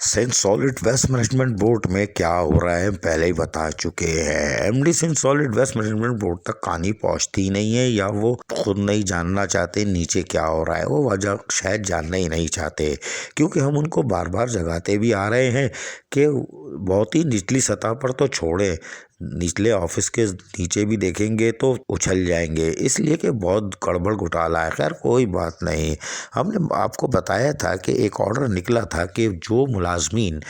Sindh solid waste management board में क्या हो रहा है पहले ही बता चुके हैं। MD Sindh solid waste management board तक कहानी पहुंचती नहीं है, या वो खुद नहीं जानना चाहते नीचे क्या हो रहा है। वो वजह शायद जानना ही नहीं चाहते, क्योंकि हम उनको बार बार जगाते भी आ रहे हैं कि बहुत ही निचली सतह पर तो छोड़े, निचले ऑफिस के नीचे भी देखेंगे तो उछल जाएंगे, इसलिए कि बहुत गड़बड़ घोटाला है। खैर कोई बात नहीं, हमने आपको बताया था कि एक ऑर्डर निकला था कि जो मुलाजमीन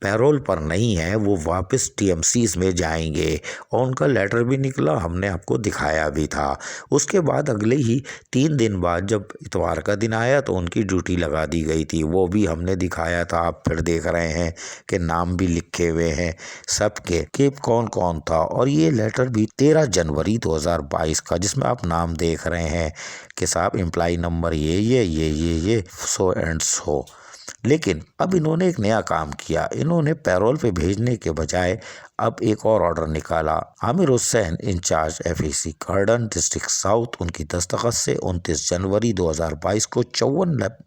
पैरोल पर नहीं है वो वापस टीएमसीज में जाएंगे, और उनका लेटर भी निकला, हमने आपको दिखाया भी था। उसके बाद अगले ही 3 दिन बाद जब इतवार का दिन आया तो उनकी ड्यूटी लगा दी गई थी, वो भी हमने दिखाया था। आप फिर देख रहे हैं कि नाम भी लिखे हुए हैं सबके कि कौन कौन था। और ये लेटर भी 13 जनवरी 2022 का, जिसमें आप नाम देख रहे हैं कि साहब एम्प्लाई नंबर ये सो एंड सो। लेकिन अब इन्होंने एक नया काम किया, इन्होंने पैरोल पे भेजने के बजाय अब एक और ऑर्डर निकाला। आमिर हुसैन इंचार्ज एफएसी कार्डन डिस्ट्रिक्ट साउथ, उनकी दस्तखत से 29 जनवरी 2022 को 54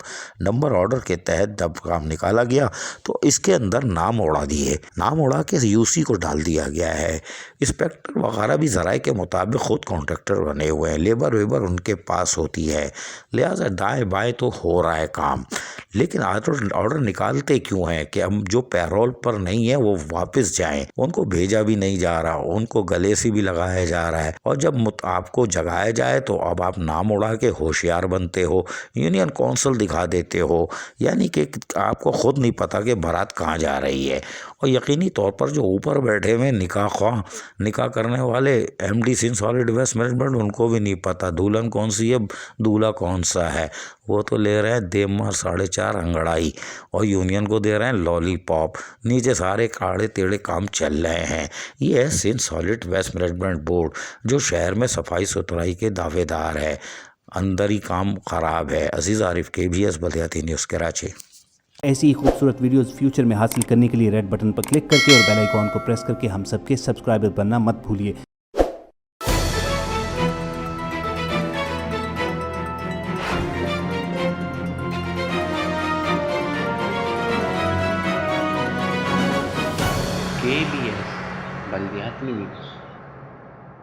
नंबर ऑर्डर के तहत जब काम निकाला गया तो इसके अंदर नाम उड़ा दिए, नाम उड़ा के यूसी को डाल दिया गया है। इंस्पेक्टर वगैरह भी ज़राए के मुताबिक खुद कॉन्ट्रैक्टर बने हुए हैं, लेबर वेबर उनके पास होती है, लिहाजा दाएँ बाएँ तो हो रहा है काम। लेकिन ऑर्डर निकालते क्यों हैं कि हम जो पैरोल पर नहीं है वो वापस जाएं, उनको भेजा भी नहीं जा रहा, उनको गले से भी लगाया जा रहा है। और जब आपको जगाया जाए तो अब आप नाम उड़ा के होशियार बनते हो, यूनियन काउंसिल दिखा देते हो, यानी कि आपको खुद नहीं पता कि बारात कहाँ जा रही है। और यकीनी तौर पर जो ऊपर बैठे हुए निकाह करने वाले MD Sindh solid waste management, उनको भी नहीं पता दुल्हन कौन सी है, दूल्हा कौन सा है। वो तो ले रहे हैं देमर 4.5 अंगड़ाई, और यूनियन को दे रहे हैं लॉलीपॉप। नीचे सारे काड़े टेढ़े काम चल रहे हैं। ये है Sindh solid waste management board, जो शहर में सफाई सुथराई के दावेदार है, अंदर ही काम खराब है। अजीज़ आरिफ, KBS बल्दियाती न्यूज़, कराची। ऐसी ही खूबसूरत वीडियोस फ्यूचर में हासिल करने के लिए रेड बटन पर क्लिक करके और बेल आइकॉन को प्रेस करके हम सबके सब्सक्राइबर बनना मत भूलिए। KBS बल्दियाती न्यूज़।